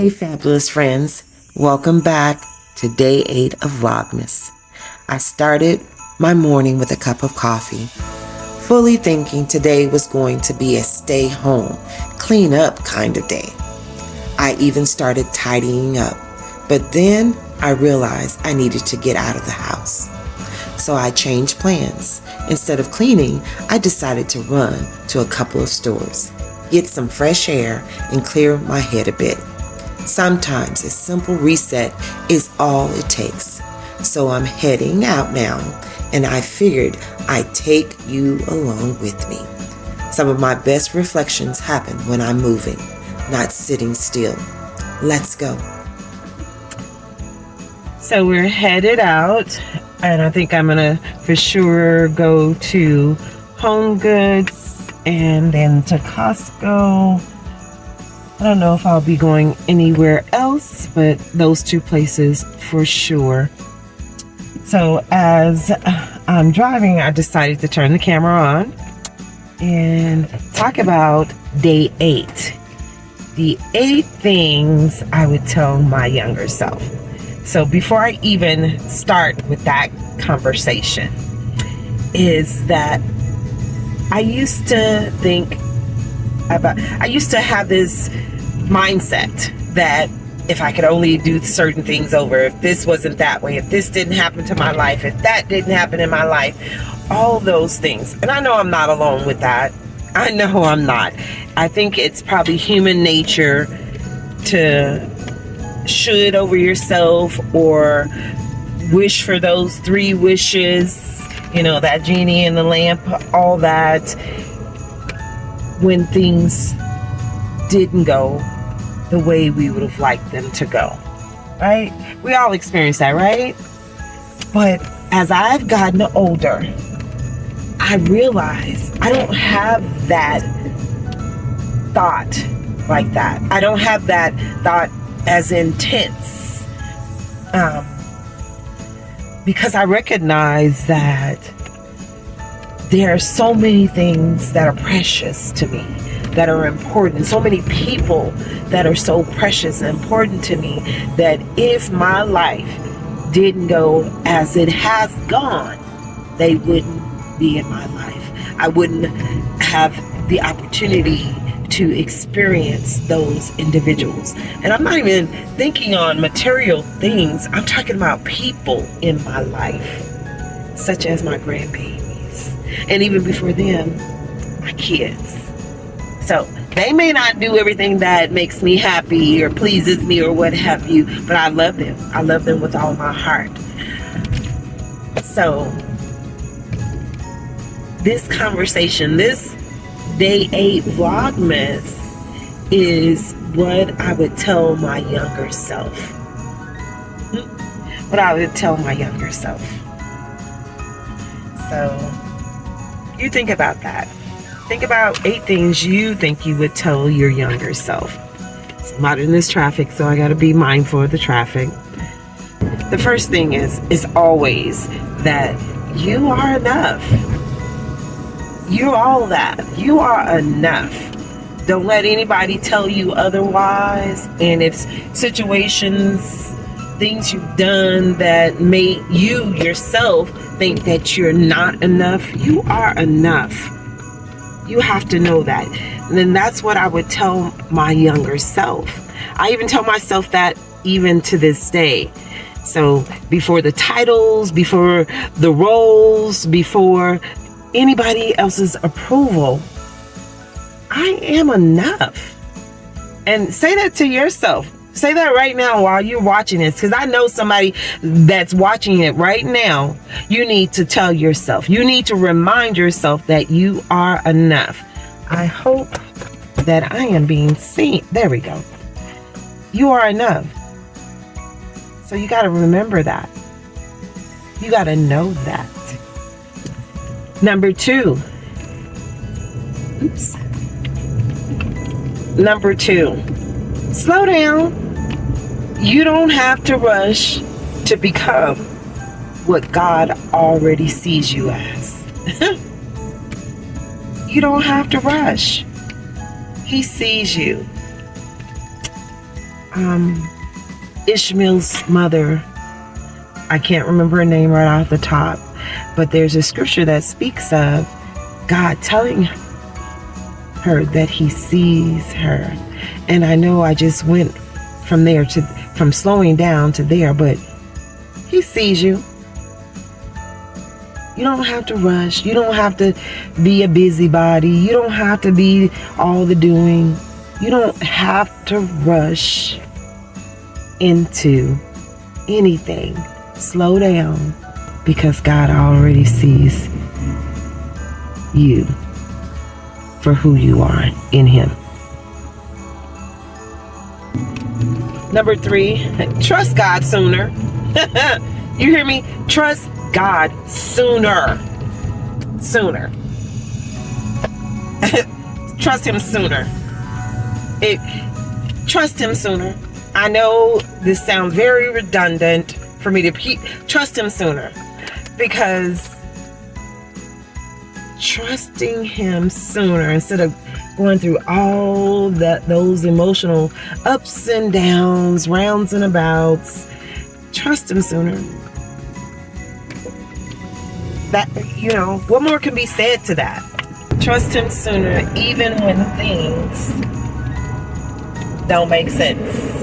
Hey fabulous friends, welcome back to day 8 of Vlogmas. I started my morning with a cup of coffee, fully thinking today was going to be a stay home, clean up kind of day. I even started tidying up, but then I realized I needed to get out of the house. So I changed plans. Instead of cleaning, I decided to run to a couple of stores, get some fresh air, and clear my head a bit. Sometimes a simple reset is all it takes. So I'm heading out now, and I figured I'd take you along with me. Some of my best reflections happen when I'm moving, not sitting still. Let's go. So we're headed out, and I think I'm gonna for sure go to Home Goods and then to Costco. I don't know if I'll be going anywhere else, but those two places for sure. So as I'm driving, I decided to turn the camera on and talk about day 8. The 8 things I would tell my younger self. So before I even start with that conversation, is that I used to have this mindset that if I could only do certain things over, if this wasn't that way, if this didn't happen to my life, if that didn't happen in my life, all those things. And I know I'm not alone with that. I know I'm not. I think it's probably human nature to should over yourself or wish for those 3 wishes, you know, that genie in the lamp, all that, when things didn't go the way we would have liked them to go, right? We all experience that, right? But as I've gotten older, I realize I don't have that thought like that. I don't have that thought as intense, because I recognize that there are so many things that are precious to me, that are important, so many people that are so precious and important to me, that if my life didn't go as it has gone, they wouldn't be in my life. I wouldn't have the opportunity to experience those individuals. And I'm not even thinking on material things. I'm talking about people in my life, such as my grandbabies, and even before them, my kids. So they may not do everything that makes me happy or pleases me or what have you, but I love them. I love them with all my heart. So this conversation, this day 8 Vlogmas, is what I would tell my younger self. What I would tell my younger self. So you think about that. Think about 8 things you think you would tell your younger self. I'm out in this traffic, so I got to be mindful of the traffic. The first thing is always that you are enough. You're all that. You are enough. Don't let anybody tell you otherwise. And if situations, things you've done that made you yourself think that you're not enough, you are enough. You have to know that. And then that's what I would tell my younger self. I even tell myself that even to this day. So before the titles, before the roles, before anybody else's approval, I am enough. And say that to yourself. Say that right now while you're watching this, because I know somebody that's watching it right now. You need to tell yourself. You need to remind yourself that you are enough. I hope that I am being seen. There we go. You are enough. So you got to remember that. You got to know that. Number 2. Number 2. Slow down. You don't have to rush to become what God already sees you as. You don't have to rush. He sees you. Ishmael's mother, I can't remember her name right off the top, but there's a scripture that speaks of God telling her that he sees her. And I know I just went from slowing down to there, but he sees you. You don't have to rush. You don't have to be a busybody. You don't have to be all the doing. You don't have to rush into anything. Slow down, because God already sees you for who you are in him. Number 3, trust God sooner. You hear me? Trust God sooner. Sooner. Trust him sooner. Trust him sooner. I know this sounds very redundant for me to repeat. Trust him sooner, because trusting him sooner, instead of going through all those emotional ups and downs, rounds and abouts, trust him sooner. That, what more can be said to that? Trust him sooner, even when things don't make sense.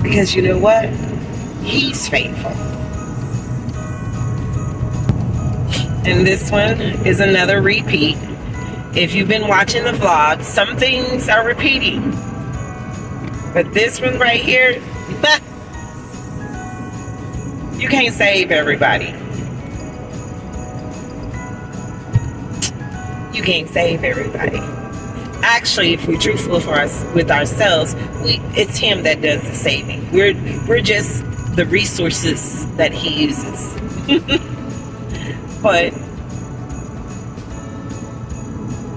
Because you know what? He's faithful. And this one is another repeat. If you've been watching the vlog, some things are repeating. But this one right here, you can't save everybody. You can't save everybody. Actually, if we're truthful with ourselves, it's him that does the saving. We're just the resources that he uses. But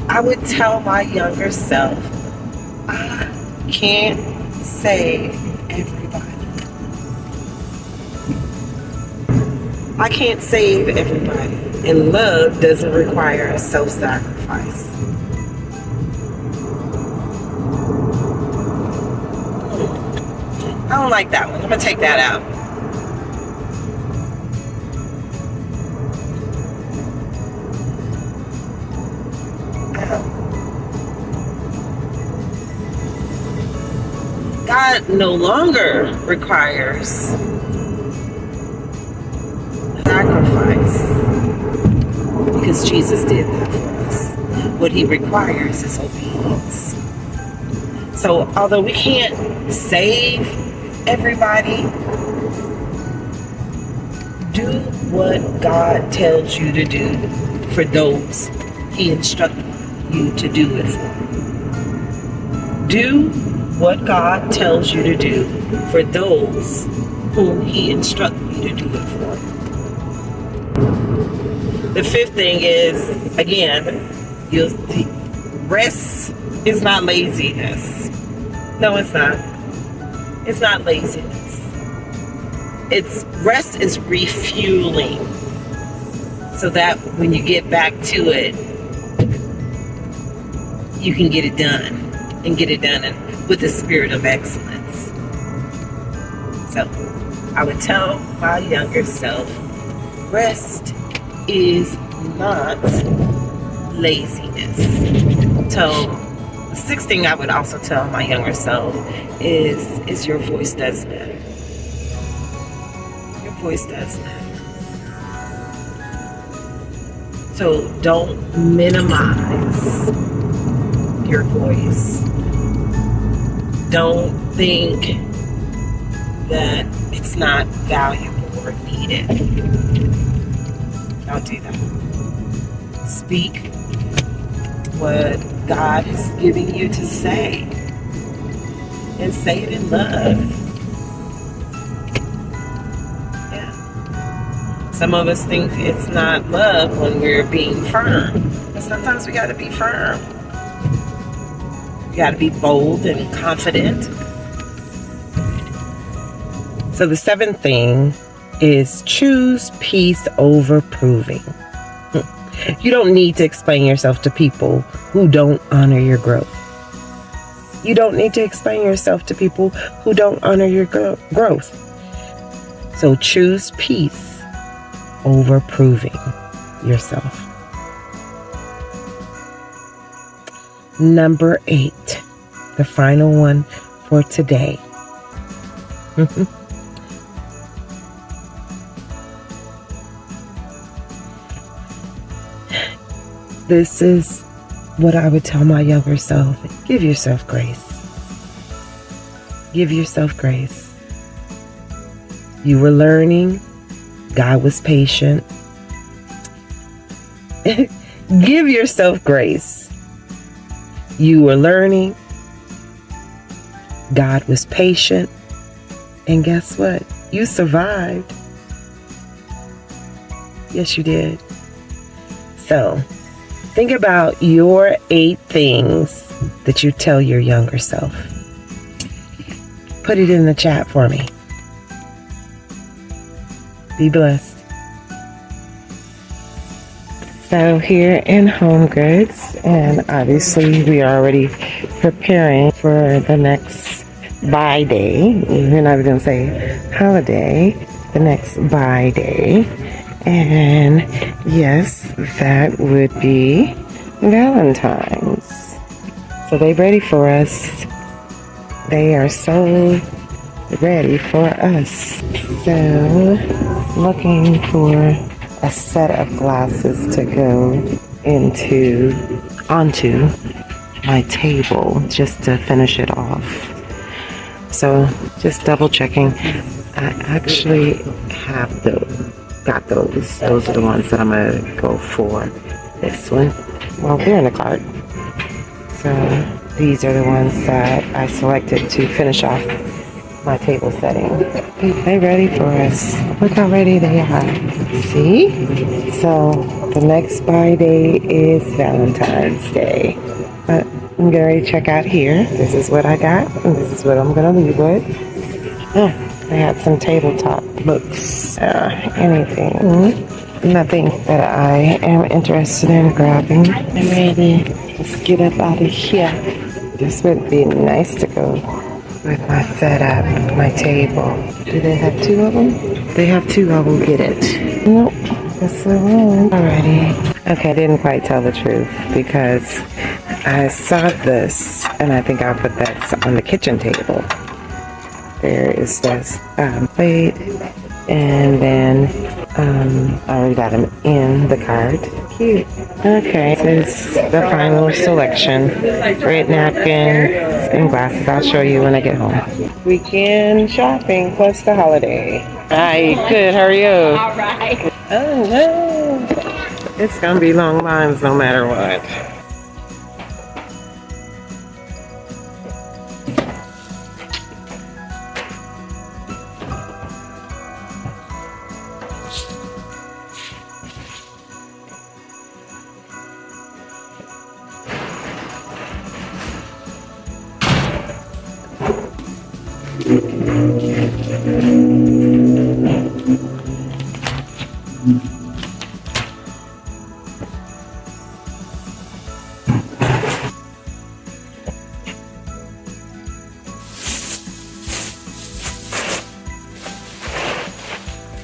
I would tell my younger self, I can't save everybody. I can't save everybody. And love doesn't require a self-sacrifice. I don't like that one. I'm going to take that out. God no longer requires sacrifice, because Jesus did that for us. What he requires is obedience. So although we can't save everybody, do what God tells you to do for those he instructed you to do it for. Do what God tells you to do for those whom he instructed you to do it for. The 5th thing is, again, rest is not laziness. No, it's not. It's not laziness. Rest is refueling, so that when you get back to it, you can get it done, and get it done with a spirit of excellence. So I would tell my younger self, rest is not laziness. So the 6th thing I would also tell my younger self is your voice does matter. Your voice does matter. So don't minimize your voice. Don't think that it's not valuable or needed. Don't do that. Speak what God is giving you to say, and say it in love. Yeah. Some of us think it's not love when we're being firm, but sometimes we got to be firm. You got to be bold and confident. So the 7th thing is choose peace over proving. You don't need to explain yourself to people who don't honor your growth. You don't need to explain yourself to people who don't honor your growth. So choose peace over proving yourself. Number 8, the final one for today. This is what I would tell my younger self. Give yourself grace. Give yourself grace. You were learning. God was patient. Give yourself grace. You were learning. God was patient. And guess what? You survived. Yes, you did. So, think about your 8 things that you tell your younger self. Put it in the chat for me. Be blessed. So here in Home Goods, and obviously we are already preparing for the next buy day. We're not going to say holiday, the next buy day. And yes, that would be Valentine's. So they're ready for us. They are so ready for us. So looking for a set of glasses to go onto my table just to finish it off. So just double checking. I actually have got those. Those are the ones that I'm gonna go for. This one. Well, they're in the cart. So these are the ones that I selected to finish off my table setting. They're ready for us. Look how ready they are. See? So the next buy day is Valentine's Day. But I'm getting ready to check out here. This is what I got, and this is what I'm gonna leave with. They had some tabletop books. Anything. Nothing that I am interested in grabbing. I'm ready to just get up out of here. This would be nice to go with my setup, my table. Do they have 2 of them? They have 2. I will get it. Nope. That's the one. Alrighty. Okay, I didn't quite tell the truth because I saw this and I think I'll put that on the kitchen table. There is this plate, and then I already got them in the cart. Cute. Okay, this is the final selection. Red napkins and glasses. I'll show you when I get home. Weekend shopping plus the holiday. Hi, good. How are you? All right. Oh no, it's gonna be long lines no matter what.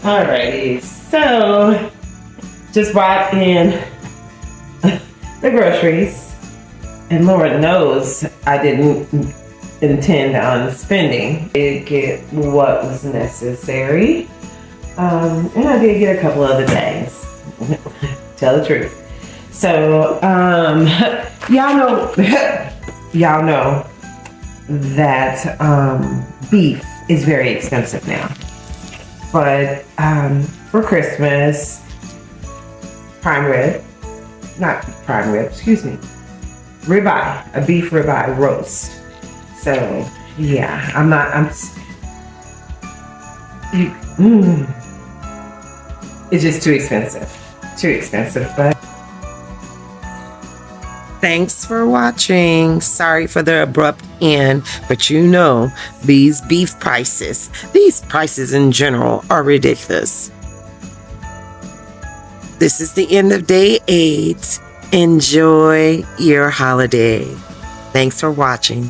Alrighty, so just brought in the groceries, and Lord knows I didn't intend on spending. I did get what was necessary, and I did get a couple other things. Tell the truth. So y'all know that beef is very expensive now. But for Christmas, ribeye, a beef ribeye roast. So yeah, it's just too expensive, but thanks for watching. Sorry for the abrupt end, but you know, these prices in general are ridiculous. This is the end of day 8. Enjoy your holiday. Thanks for watching.